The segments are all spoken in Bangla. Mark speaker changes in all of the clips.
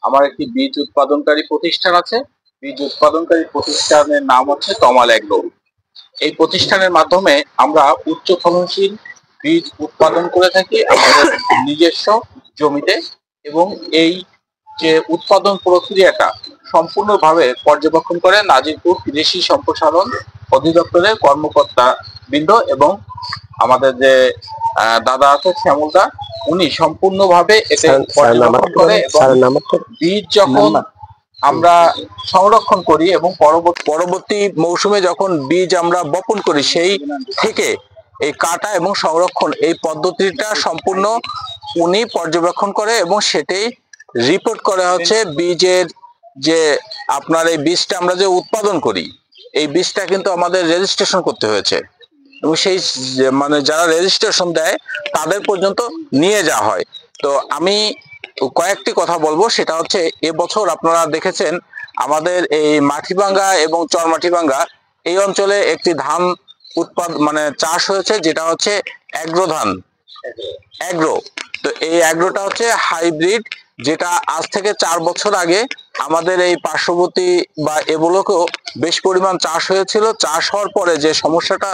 Speaker 1: আমার একটি বীজ উৎপাদনকারী প্রতিষ্ঠান আছে। বীজ উৎপাদনকারী প্রতিষ্ঠানের নাম হচ্ছে তমাল এগ্রো। এই প্রতিষ্ঠানের মাধ্যমে আমরা উচ্চ ফলনশীল বীজ উৎপাদন করে থাকি আমাদের নিজস্ব জমিতে, এবং এই যে উৎপাদন প্রক্রিয়াটা সম্পূর্ণভাবে পর্যবেক্ষণ করে নাজিরপুর কৃষি সম্প্রসারণ অধিদপ্তরের কর্মকর্তা বৃন্দ এবং আমাদের যে দাদা আছে শ্যামলদা, উনি সম্পূর্ণভাবে এতে পর্যবেক্ষণ করে এবং বীজ যখন আমরা সংরক্ষণ করি এবং পরবর্তী মৌসুমে যখন বীজ আমরা বপন করি, সেই থেকে এই কাটা এবং সংরক্ষণ এই পদ্ধতিটা সম্পূর্ণ উনি পর্যবেক্ষণ করে এবং সেটাই রিপোর্ট করা হচ্ছে বীজের যে আপনার এই বীজটা আমরা যে উৎপাদন করি এই বীজটা কিন্তু আমাদের রেজিস্ট্রেশন করতে হয়েছে এবং সেই মানে যারা রেজিস্ট্রেশন দেয় তাদের পর্যন্ত নিয়ে যাওয়া হয়। তো আমি কয়েকটি কথা বলবো, সেটা হচ্ছে এবছর আপনারা দেখেছেন আমাদের এই মাটিভাঙ্গা এবং চরমাটিভাঙ্গা এই অঞ্চলে একটি ধান মানে চাষ হয়েছে, যেটা হচ্ছে অ্যাগ্রো ধান, অ্যাগ্রো। তো এই অ্যাগ্রোটা হচ্ছে হাইব্রিড, যেটা আজ থেকে 4 বছর আগে আমাদের এই পার্শ্ববর্তী বা এবলোকেও বেশ পরিমাণ চাষ হয়েছিল। চাষ হওয়ার পরে যে সমস্যাটা,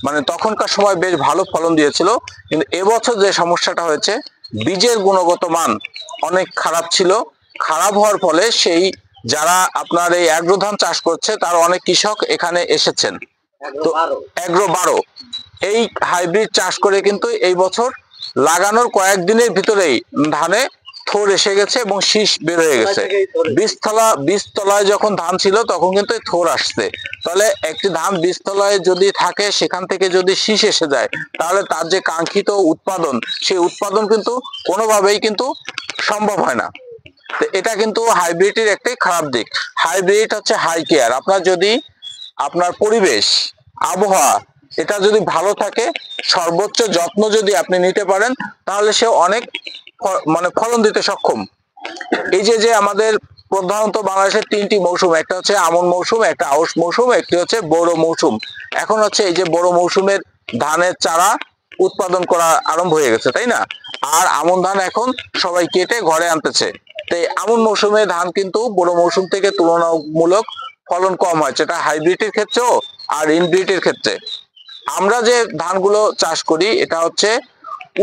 Speaker 1: মানে তখনকার সময় বেশ ভালো ফলন দিয়েছিল, কিন্তু এবছর যে সমস্যাটা হয়েছে বীজের গুণগত মান অনেক খারাপ ছিল। খারাপ হওয়ার ফলে সেই যারা আপনার এই অ্যাগ্রো ধান চাষ করছে তার অনেক কৃষক এখানে এসেছেন। তো অ্যাগ্রো 12 এই হাইব্রিড চাষ করে কিন্তু এই বছর লাগানোর কয়েকদিনের ভিতরেই ধানে থোর এসে গেছে এবং শীষ বের হয়ে গেছে। বীজতলায় যখন ধান ছিল তখন কিন্তু থোর আসছে। তাহলে একটি ধান বীজতলায় যদি থাকে, সেখান থেকে যদি শীষ এসে যায়, তাহলে তার যে কাঙ্ক্ষিত উৎপাদন, সেই উৎপাদন কিন্তু কোনোভাবেই কিন্তু সম্ভব হয় না। তো এটা কিন্তু হাইব্রিডের একটি খারাপ দিক। হাইব্রিড হচ্ছে হাই কেয়ার। আপনার যদি আপনার পরিবেশ, আবহাওয়া এটা যদি ভালো থাকে, সর্বোচ্চ যত্ন যদি আপনি নিতে পারেন, তাহলে সে অনেক মানে ফলন দিতে সক্ষম। এই যে আমাদের প্রধানত বাংলাদেশের 3টি মৌসুম, একটা হচ্ছে আমন মৌসুম, একটা আউশ মৌসুম, একটি হচ্ছে বোরো মৌসুম। এখন হচ্ছে এই যে বোরো মৌসুমের ধানের চারা উৎপাদন করা আরম্ভ হয়ে গেছে, তাই না? আর আমন ধান এখন সবাই কেটে ঘরে আনতেছে। তো আমন মৌসুমে ধান কিন্তু বোরো মৌসুম থেকে তুলনামূলক ফলন কম হয়, যেটা হাইব্রিডের ক্ষেত্রেও আর ইনব্রিডের ক্ষেত্রে। আমরা যে ধানগুলো চাষ করি এটা হচ্ছে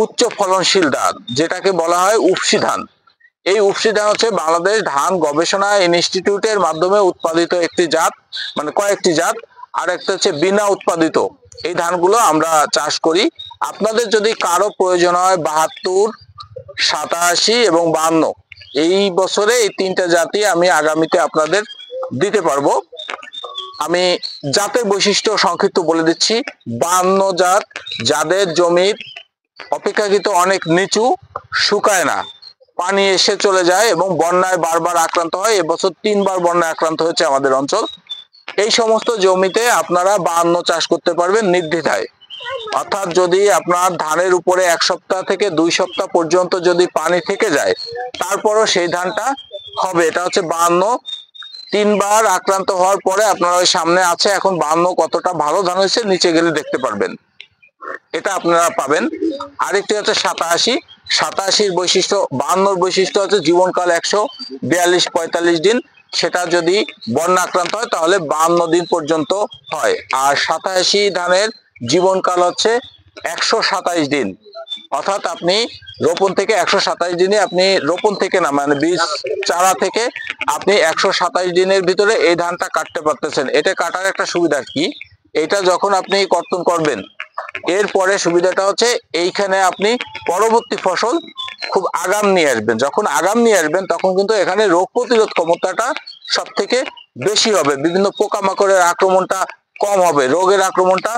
Speaker 1: উচ্চ ফলনশীল ধান, যেটাকে বলা হয় উফশী ধান। এই উফশী ধান হচ্ছে বাংলাদেশ ধান গবেষণা ইনস্টিটিউটের মাধ্যমে উৎপাদিত একটি জাত, মানে কয়েকটি জাত। আর একটা হচ্ছে বিনা উৎপাদিত। এই ধানগুলো আমরা চাষ করি। আপনাদের যদি কারো প্রয়োজন হয় 72, 87 এবং 52, এই বছরে এই 3টা জাতি আমি আগামীতে আপনাদের দিতে পারবো। আমি জাতের বৈশিষ্ট্য সংক্ষিপ্ত বলে দিচ্ছি। 52 জাত, যাদের জমির অপেক্ষাকৃত অনেক নিচু, শুকায় না, পানি এসে চলে যায় এবং বন্যায় বারবার আক্রান্ত হয়। এবছর 3 বার বন্যায় আক্রান্ত হয়েছে আমাদের অঞ্চল। এই সমস্ত জমিতে আপনারা 52 চাষ করতে পারবেন নির্দ্বিধায়। অর্থাৎ যদি আপনার ধানের উপরে 1 সপ্তাহ থেকে 2 সপ্তাহ পর্যন্ত যদি পানি থেকে যায়, তারপরও সেই ধানটা হবে। এটা হচ্ছে 52। 3 বার আক্রান্ত হওয়ার পরে আপনারা ওই সামনে আছে এখন 52 কতটা ভালো ধান হয়েছে নিচে গেলে দেখতে পারবেন, এটা আপনারা পাবেন। আরেকটি হচ্ছে 87। 87 বৈশিষ্ট্য, 52 বৈশিষ্ট্য হচ্ছে জীবনকাল 142-45 দিন। সেটা যদি বন্যা আক্রান্ত হয় তাহলে 52 দিন পর্যন্ত হয়। আর 87 ধানের জীবনকাল হচ্ছে 127 দিন। অর্থাৎ আপনি রোপণ থেকে 127 দিনে, আপনি রোপণ থেকে না, মানে বীজ চারা থেকে আপনি 127 দিনের ভিতরে এই ধানটা কাটতে পারতেছেন। এটা কাটার একটা সুবিধা কি, এটা যখন আপনি কর্তন করবেন, এরপরে সুবিধাটা হচ্ছে এইখানে আপনি পরবর্তী ফসল খুব আগাম নিয়ে আসবেন। যখন আগাম নিয়ে আসবেন তখন কিন্তু এখানে রোগ প্রতিরোধ ক্ষমতাটা সব থেকে বেশি হবে, বিভিন্ন পোকামাকড়ের আক্রমণটা কম হবে, রোগের আক্রমণটা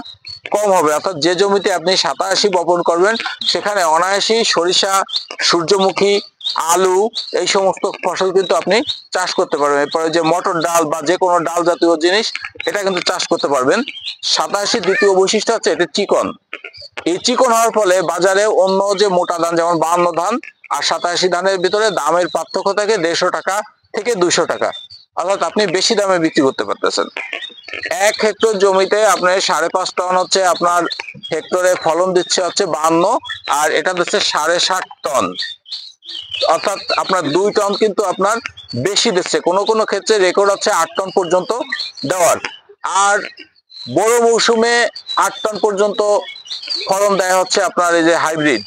Speaker 1: কম হবে। অর্থাৎ যে জমিতে আপনি 87 বপন করবেন সেখানে অনায়াসেই সরিষা, সূর্যমুখী, আলু এই সমস্ত ফসল কিন্তু আপনি চাষ করতে পারবেন। এরপরে যে মটর ডাল বা যে কোনো ডাল জাতীয় জিনিস এটা কিন্তু চাষ করতে পারবেন। 87 দ্বিতীয় বৈশিষ্ট্য হচ্ছে এটা চিকন। এই চিকন হওয়ার ফলে বাজারে অন্য যে মোটা ধান যেমন 52 ধান আর 87 ধানের ভিতরে দামের পার্থক্য থাকে 150 টাকা থেকে 200 টাকা। অর্থাৎ আপনি বেশি দামে বিক্রি করতে পারতেছেন। 1 হেক্টর জমিতে আপনার 5.5 টন হচ্ছে আপনার হেক্টরে ফলন দিচ্ছে হচ্ছে 52, আর এটা দিচ্ছে 60.5 টন। অর্থাৎ আপনার 2 টন কিন্তু আপনার বেশি দিচ্ছে, কোনো কোনো ক্ষেত্রে রেকর্ড হচ্ছে 8 টন পর্যন্ত দেওয়ার। আর বড় মৌসুমে 8 টন পর্যন্ত ফলন দেয় হচ্ছে আপনার এই যে হাইব্রিড।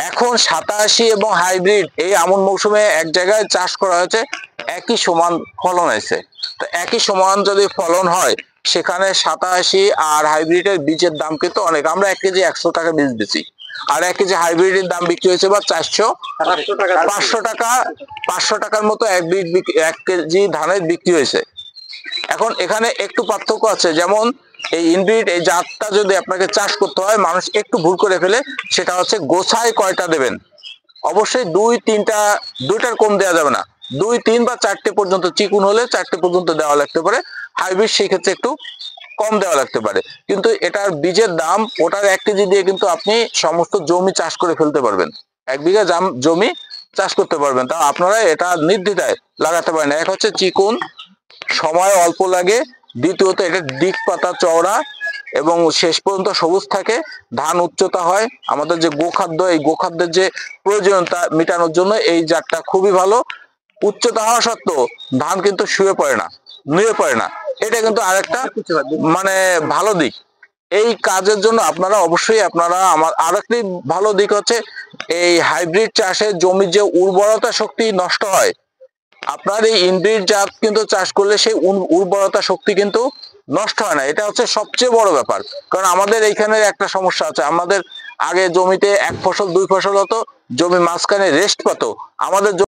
Speaker 1: এখন 87 এবং হাইব্রিড এই আমন মৌসুমে এক জায়গায় চাষ করা হয়েছে, একই সমান ফলন হয়েছে। তো একই সমান যদি ফলন হয়, সেখানে 87 আর হাইব্রিডের বীজের দাম কিন্তু অনেক। আমরা 1 কেজি 100 টাকা বীজ বেচি, আর 1 কেজি হাইব্রিডের দাম বিক্রি হয়েছে বা 500 টাকার মতো 1 কেজি ধানের বিক্রি হয়েছে। এখন এখানে একটু পার্থক্য আছে, যেমন এই ইনব্রিড এই জাতটা যদি আপনাকে চাষ করতে হয়, মানুষ একটু ভুল করে ফেলে, সেটা হচ্ছে গোছায় কয়টা দেবেন। অবশ্যই 2-3টার কম দেওয়া যাবে না, 2-3 বা 4টে পর্যন্ত, চিকুন হলে 4টে পর্যন্ত দেওয়া লাগতে পারে। হাইব্রিড সেই ক্ষেত্রে একটু কম দেওয়া লাগতে পারে, কিন্তু এটার বীজের দাম, ওটার 1 কেজি দিয়ে কিন্তু আপনি সমস্ত জমি চাষ করে ফেলতে পারবেন, 1 বিঘা জমি চাষ করতে পারবেন। তা আপনারা এটা নির্দ্বিধায় লাগাতে পারেন। এক হচ্ছে চিকুন, সময় অল্প লাগে, দ্বিতীয়ত এটা দিক পাতা চওড়া এবং শেষ পর্যন্ত সবুজ থাকে, ধান উচ্চতা হয়। আমাদের যে গোখাদ্য, এই গোখাদ্যের যে প্রয়োজনীয়তা মেটানোর জন্য এই জাতটা খুবই ভালো। উচ্চতা হওয়া সত্ত্বেও ধান কিন্তু শুয়ে পড়ে না, নুয়ে পড়ে না, এটা কিন্তু আরেকটা মানে ভালো দিক। এই কাজের জন্য আপনারা অবশ্যই আমার আরেকটি ভালো দিক হচ্ছে, এই হাইব্রিড চাষে জমির যে উর্বরতা শক্তি নষ্ট হয়, আপনার এই ইনব্রিড জাত কিন্তু চাষ করলে সেই উর্বরতা শক্তি কিন্তু নষ্ট হয় না। এটা হচ্ছে সবচেয়ে বড় ব্যাপার। কারণ আমাদের এইখানে একটা সমস্যা আছে, আমাদের আগে জমিতে 1 ফসল 2 ফসল হতো, জমি মাঝখানে রেস্ট পেত, আমাদের